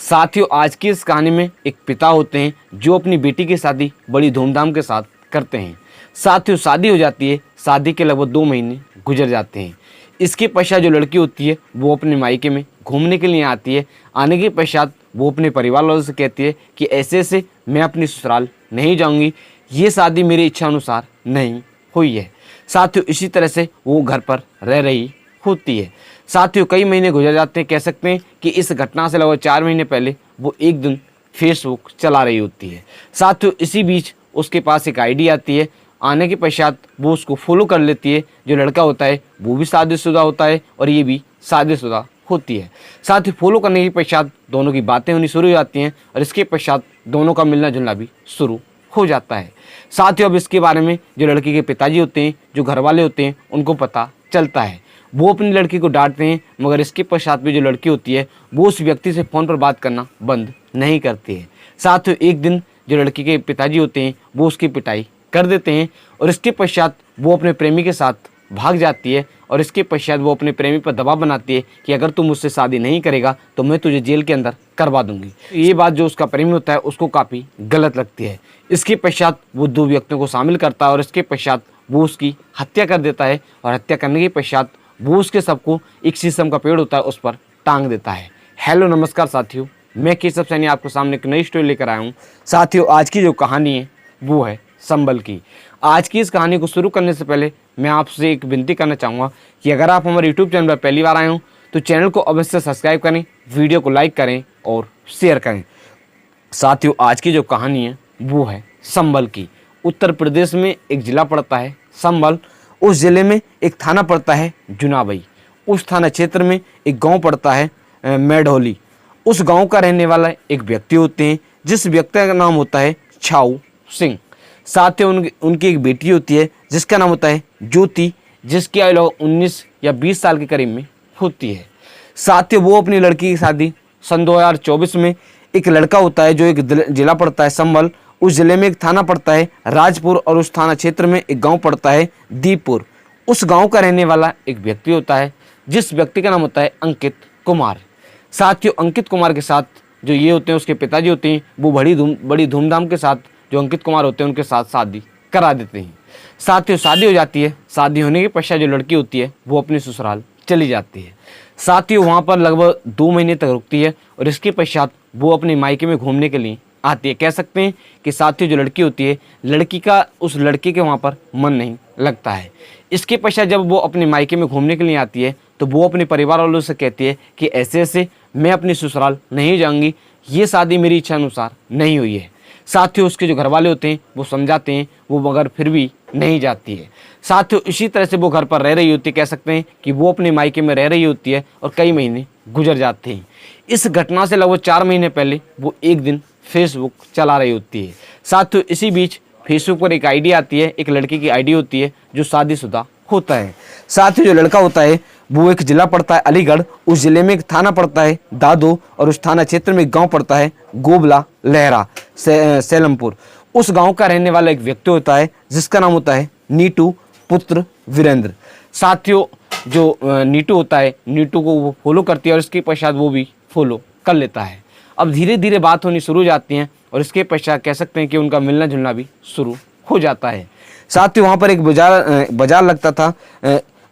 साथियों, आज की इस कहानी में एक पिता होते हैं जो अपनी बेटी की शादी बड़ी धूमधाम के साथ करते हैं। साथियों, शादी हो जाती है। शादी के लगभग 2 महीने गुजर जाते हैं। इसके पश्चात जो लड़की होती है वो अपने मायके में घूमने के लिए आती है। आने के पश्चात वो अपने परिवार वालों से कहती है कि ऐसे ऐसे मैं अपनी ससुराल नहीं जाऊंगी, ये शादी मेरी इच्छा अनुसार नहीं हुई है। साथियों, इसी तरह से वो घर पर रह रही होती है। साथियों, कई महीने गुजर जाते हैं। कह सकते हैं कि इस घटना से लगभग 4 महीने पहले वो एक दिन फेसबुक चला रही होती है। साथियों, इसी बीच उसके पास एक आईडी आती है। आने के पश्चात वो उसको फॉलो कर लेती है। जो लड़का होता है वो भी शादीशुदा होता है और ये भी शादीशुदा होती है। साथ ही फॉलो करने के पश्चात दोनों की बातें होनी शुरू हो जाती हैं और इसके पश्चात दोनों का मिलना जुलना भी शुरू हो जाता है। साथ ही अब इसके बारे में जो लड़की के पिताजी होते हैं, जो घर वाले होते हैं, उनको पता चलता है। वो अपनी लड़की को डांटते हैं, मगर इसके पश्चात भी जो लड़की होती है वो उस व्यक्ति से फ़ोन पर बात करना बंद नहीं करती है। साथ ही एक दिन जो लड़की के पिताजी होते हैं वो उसकी पिटाई कर देते हैं और इसके पश्चात वो अपने प्रेमी के साथ भाग जाती है और इसके पश्चात वो अपने प्रेमी पर दबाव बनाती है कि अगर तू मुझसे शादी नहीं करेगा तो मैं तुझे जेल के अंदर करवा दूंगी। ये बात जो उसका प्रेमी होता है उसको काफ़ी गलत लगती है। इसके पश्चात वो 2 व्यक्तियों को शामिल करता है और इसके पश्चात वो उसकी हत्या कर देता है और हत्या करने के पश्चात वो उसके सबको एक शीशम का पेड़ होता है उस पर टांग देता है। हेलो नमस्कार साथियों, मैं केशव सैनी आपके सामने एक नई स्टोरी लेकर आया हूँ। साथियों, आज की जो कहानी है वो है संबल की। आज की इस कहानी को शुरू करने से पहले मैं आपसे एक विनती करना चाहूँगा कि अगर आप हमारे यूट्यूब चैनल पर पहली बार आए हो तो चैनल को अवश्य सब्सक्राइब करें, वीडियो को लाइक करें और शेयर करें। साथियों, आज की जो कहानी है वो है संबल की। उत्तर प्रदेश में एक ज़िला पड़ता है संबल। उस ज़िले में एक थाना पड़ता है जुनावई। उस थाना क्षेत्र में एक गांव पड़ता है मेढोली। उस गांव का रहने वाला एक व्यक्ति होते हैं जिस व्यक्ति का नाम होता है छाऊ सिंह। साथ ही उनकी एक बेटी होती है जिसका नाम होता है ज्योति, जिसकी आयु लगभग 19 या 20 साल के करीब में होती है। साथ ही वो अपनी लड़की की शादी सन 2024 में एक लड़का होता है जो एक ज़िला पड़ता है संबल। उस ज़िले में एक थाना पड़ता है राजपुर और उस थाना क्षेत्र में एक गांव पड़ता है दीपपुर। उस गांव का रहने वाला एक व्यक्ति होता है जिस व्यक्ति का नाम होता है अंकित कुमार। साथियों, अंकित कुमार के साथ जो ये होते हैं उसके पिताजी होते हैं वो बड़ी धूमधाम के साथ जो अंकित कुमार होते हैं उनके साथ शादी करा देते हैं। साथियों, शादी हो जाती है। शादी होने के पश्चात जो लड़की होती है वो अपनी ससुराल चली जाती है। साथियों, वहाँ पर लगभग 2 महीने तक रुकती है और इसके पश्चात वो अपने मायके में घूमने के लिए आती है। कह सकते हैं कि साथियों जो लड़की होती है, लड़की का उस लड़के के वहाँ पर मन नहीं लगता है। इसके पश्चात जब वो अपने मायके में घूमने के लिए आती है तो वो अपने परिवार वालों से कहती है कि ऐसे ऐसे मैं अपनी ससुराल नहीं जाऊँगी, ये शादी मेरी इच्छा अनुसार नहीं हुई है। साथियों, उसके जो घर वाले होते हैं वो समझाते हैं, वो मगर फिर भी नहीं जाती है। साथियों, इसी तरह से वो घर पर रह रही होती है। कह सकते हैं कि वो अपने मायके में रह रही होती है और कई महीने गुजर जाते हैं। इस घटना से लगभग 4 महीने पहले वो एक दिन फेसबुक चला रही होती है। साथियों, इसी बीच फेसबुक पर एक आईडी आती है, एक लड़की की आईडी होती है जो शादीशुदा होता है। साथ ही जो लड़का होता है वो एक ज़िला पड़ता है अलीगढ़। उस ज़िले में एक थाना पड़ता है दादो और उस थाना क्षेत्र में एक गांव पड़ता है गोबला लहरा सेलमपुर। उस गांव का रहने वाला एक व्यक्ति होता है जिसका नाम होता है नीटू पुत्र वीरेंद्र। साथियों, जो नीटू होता है, नीटू को वो फॉलो करती है और इसके पश्चात वो भी फॉलो कर लेता है। अब धीरे धीरे बात होनी शुरू हो जाती है और इसके पश्चात कह सकते हैं कि उनका मिलना जुलना भी शुरू हो जाता है। साथ ही वहाँ पर एक बाजार लगता था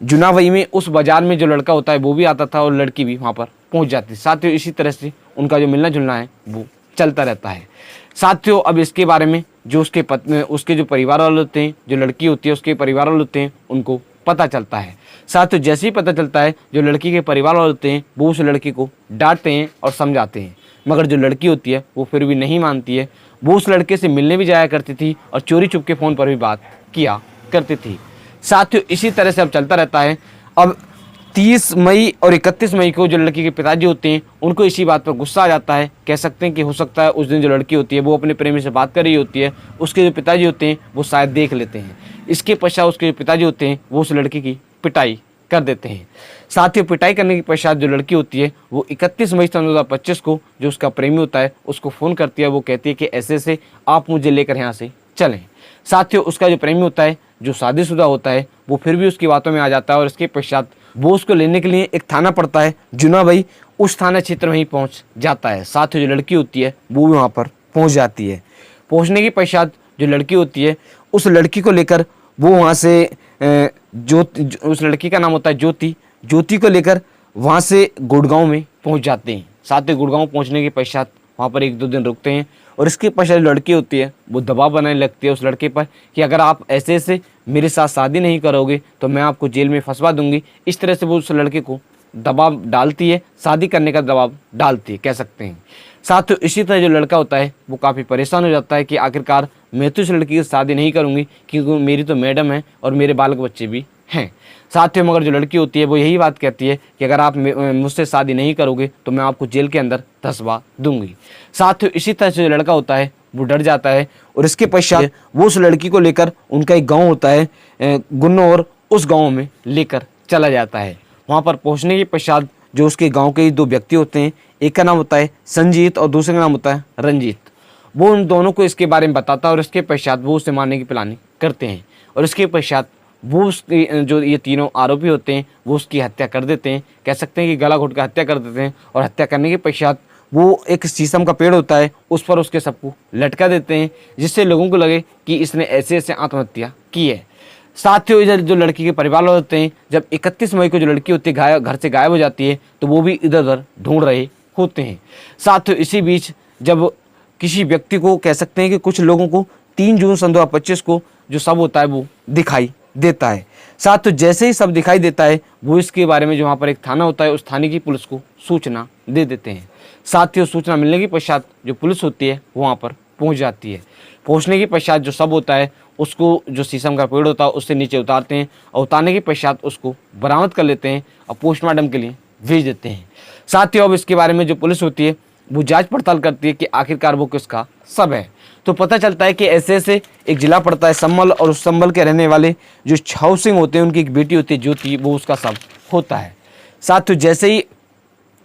जुनावई में। उस बाजार में जो लड़का होता है वो भी आता था और लड़की भी वहाँ पर पहुँच जाती। साथियों, इसी तरह से उनका जो मिलना जुलना है वो चलता रहता है। साथियों, अब इसके बारे में जो उसके जो परिवार वाले होते हैं, जो लड़की होती है उसके परिवार वाले होते हैं, उनको पता चलता है। साथियों, जैसे ही पता चलता है जो लड़की के परिवार वाले होते हैं वो उस लड़की को डांटते हैं और समझाते हैं, मगर जो लड़की होती है वो फिर भी नहीं मानती है। वो उस लड़के से मिलने भी जाया करती थी और चोरी छुप के फ़ोन पर भी बात किया करती थी। साथियों, इसी तरह से अब चलता रहता है। अब 30 मई और 31 मई को जो लड़की के पिताजी होते हैं उनको इसी बात पर गुस्सा आ जाता है। कह सकते हैं कि हो सकता है उस दिन जो लड़की होती है वो अपने प्रेमी से बात कर रही होती है, उसके जो पिताजी होते हैं वो शायद देख लेते हैं। इसके पश्चात उसके जो पिताजी होते हैं वो उस लड़की की पिटाई कर देते हैं। साथियों, पिटाई करने के पश्चात जो लड़की होती है वो 31 मई 2025 को जो उसका प्रेमी होता है उसको फ़ोन करती है। वो कहती है कि ऐसे ऐसे आप मुझे लेकर यहाँ से चलें। साथियों, उसका जो प्रेमी होता है जो शादीशुदा होता है वो फिर भी उसकी बातों में आ जाता है और इसके पश्चात वो उसको लेने के लिए एक थाना पड़ता है जुनावई। उस थाना क्षेत्र में ही पहुंच जाता है। साथ ही जो लड़की होती है वो भी वहाँ पर पहुंच जाती है। पहुंचने के पश्चात जो लड़की होती है उस लड़की को लेकर वो वहाँ से उस लड़की का नाम होता है ज्योति। ज्योति को लेकर वहाँ से गुड़गांव में पहुँच जाते हैं। साथ ही गुड़गांव पहुँचने के पश्चात वहाँ पर 1-2 दिन रुकते हैं और इसके पश्चात जो लड़की होती है वो दबाव बनाने लगती है उस लड़के पर कि अगर आप ऐसे ऐसे मेरे साथ शादी नहीं करोगे तो मैं आपको जेल में फंसवा दूंगी। इस तरह से वो उस लड़के को दबाव डालती है, शादी करने का दबाव डालती है कह सकते हैं। साथ ही इसी तरह जो लड़का होता है वो काफ़ी परेशान हो जाता है कि आखिरकार मैं तो इस लड़की की शादी नहीं करूँगी क्योंकि मेरी तो मैडम है और मेरे बालक बच्चे भी हैं। साथ ही मगर जो लड़की होती है वो यही बात कहती है कि अगर आप मुझसे शादी नहीं करोगे तो मैं आपको जेल के अंदर धंसवा दूंगी। साथ ही इसी तरह से जो लड़का होता है वो डर जाता है और इसके पश्चात वो उस लड़की को लेकर उनका एक गांव होता है गुन्नौर, उस गांव में लेकर चला जाता है। वहां पर पहुंचने के पश्चात जो उसके गांव के 2 व्यक्ति होते हैं, एक का नाम होता है संजीत और दूसरे का नाम होता है रंजीत। वो उन दोनों को इसके बारे में बताता है और इसके पश्चात वो उसे मारने की प्लानिंग करते हैं और इसके पश्चात वो उसकी जो ये तीनों आरोपी होते हैं वो उसकी हत्या कर देते हैं। कह सकते हैं कि गला घोट कर हत्या कर देते हैं और हत्या करने के पश्चात वो एक शीशम का पेड़ होता है उस पर उसके सबको लटका देते हैं जिससे लोगों को लगे कि इसने ऐसे ऐसे आत्महत्या की है। साथ ही इधर जो लड़की के परिवार वाले होते हैं, जब 31 मई को जो लड़की होती है घर से गायब हो जाती है तो वो भी इधर उधर ढूंढ रहे होते हैं। साथ ही इसी बीच जब किसी व्यक्ति को कह सकते हैं कि कुछ लोगों को 3 जून सन 2025 को जो शव होता है वो दिखाई देता है। साथ ही जैसे ही सब दिखाई देता है वो इसके बारे में जो वहाँ पर एक थाना होता है उस थाने की पुलिस को सूचना दे देते हैं। साथ ही उस सूचना मिलने के पश्चात जो पुलिस होती है वो वहाँ पर पहुँच जाती है। पहुँचने के पश्चात जो शव होता है उसको जो शीशम का पेड़ होता है उससे नीचे उतारते हैं और उतारने के पश्चात उसको बरामद कर लेते हैं और पोस्टमार्टम के लिए भेज देते हैं। साथ ही अब इसके बारे में जो पुलिस होती है वो जांच पड़ताल करती है कि आखिरकार वो किसका शव है। तो पता चलता है कि ऐसे ऐसे एक जिला पड़ता है संभल और उस संभल के रहने वाले जो छाऊ सिंह होते हैं उनकी एक बेटी होती है ज्योति, वो उसका शव होता है। साथ ही जैसे ही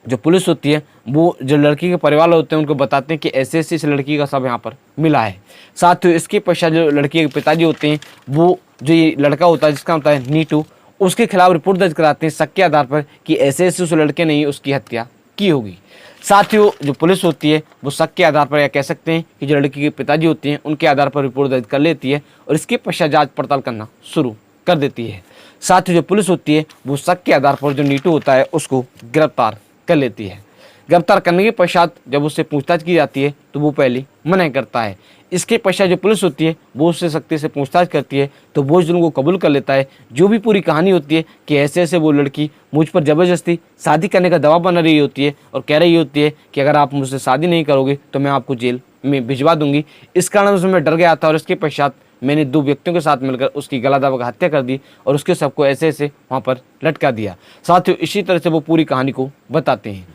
जो पुलिस होती है वो जो लड़की के परिवार होते हैं उनको बताते हैं कि ऐसे ऐसे इस लड़की का शव यहाँ पर मिला है। साथ ही इसके पश्चात जो लड़की के पिताजी होते हैं वो जो ये लड़का होता है जिसका होता है नीटू, उसके खिलाफ रिपोर्ट दर्ज कराते हैं शक के आधार पर कि ऐसे ऐसे उस लड़के ने ही उसकी हत्या की होगी। साथ ही जो पुलिस होती है वो शक के आधार पर या कह सकते हैं कि जो लड़की के पिताजी होते हैं उनके आधार पर रिपोर्ट दर्ज कर लेती है और इसके पश्चात जांच पड़ताल करना शुरू कर देती है। साथ ही जो पुलिस होती है वो शक के आधार पर जो नीटू होता है उसको गिरफ्तार कर लेती है। गिरफ्तार करने के पश्चात जब उससे पूछताछ की जाती है तो वो पहले मना करता है। इसके पश्चात जो पुलिस होती है वो उससे सख्ती से पूछताछ करती है तो वो जुर्म को कबूल कर लेता है। जो भी पूरी कहानी होती है कि ऐसे ऐसे वो लड़की मुझ पर ज़बरदस्ती शादी करने का दबाव बना रही होती है और कह रही होती है कि अगर आप मुझसे शादी नहीं करोगे तो मैं आपको जेल में भिजवा दूंगी। इस कारण से मैं डर गया था और इसके पश्चात मैंने 2 व्यक्तियों के साथ मिलकर उसकी गला दबाकर हत्या कर दी और उसके सबको ऐसे ऐसे वहाँ पर लटका दिया। साथ ही इसी तरह से वो पूरी कहानी को बताते हैं।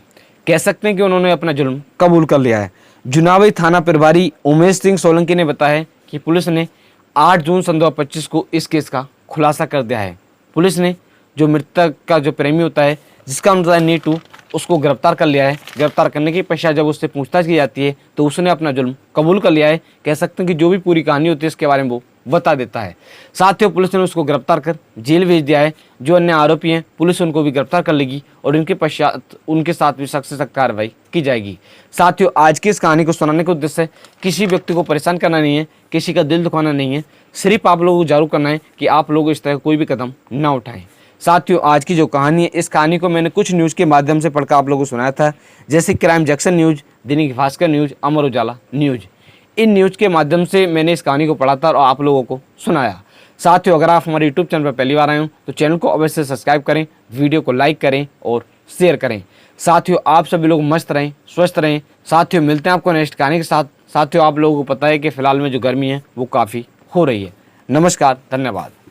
कह सकते हैं कि उन्होंने अपना जुर्म कबूल कर लिया है। जुनावई थाना प्रभारी उमेश सिंह सोलंकी ने बताया कि पुलिस ने 8 जून सन 2025 को इस केस का खुलासा कर दिया है। पुलिस ने जो मृतक का जो प्रेमी होता है जिसका नाम होता है नीटू, उसको गिरफ्तार कर लिया है। गिरफ्तार करने के पश्चात जब उससे पूछताछ की जाती है तो उसने अपना जुर्म कबूल कर लिया है। कह सकते हैं कि जो भी पूरी कहानी होती है इसके बारे में वो बता देता है। साथ ही पुलिस ने उसको गिरफ्तार कर जेल भेज दिया है। जो अन्य आरोपी हैं पुलिस उनको भी गिरफ्तार कर लेगी और इनके पश्चात उनके साथ भी सख्त से सख्त कार्रवाई की जाएगी। साथ ही आज की इस कहानी को सुनाने का उद्देश्य किसी व्यक्ति को परेशान करना नहीं है, किसी का दिल दुखाना नहीं है, सिर्फ आप लोगों को जागरूक करना है कि आप लोग इस तरह कोई भी कदम ना उठाएं। साथियों आज की जो कहानी है इस कहानी को मैंने कुछ न्यूज़ के माध्यम से पढ़कर आप लोगों को सुनाया था, जैसे crime junction news, Dainik Bhaskar news, Amar Ujala news. In news के माध्यम से मैंने इस कहानी को पढ़ा था और आप लोगों को सुनाया। साथियों अगर आप हमारे यूट्यूब चैनल पर पहली बार आए हो तो चैनल को अवश्य सब्सक्राइब करें, वीडियो को लाइक करें और शेयर करें। साथियों आप सभी लोग मस्त रहें, स्वस्थ रहें। साथियों मिलते हैं आपको नेक्स्ट कहानी के साथ। साथियों आप लोगों को पता है कि फ़िलहाल में जो गर्मी है वो काफ़ी हो रही है। नमस्कार, धन्यवाद।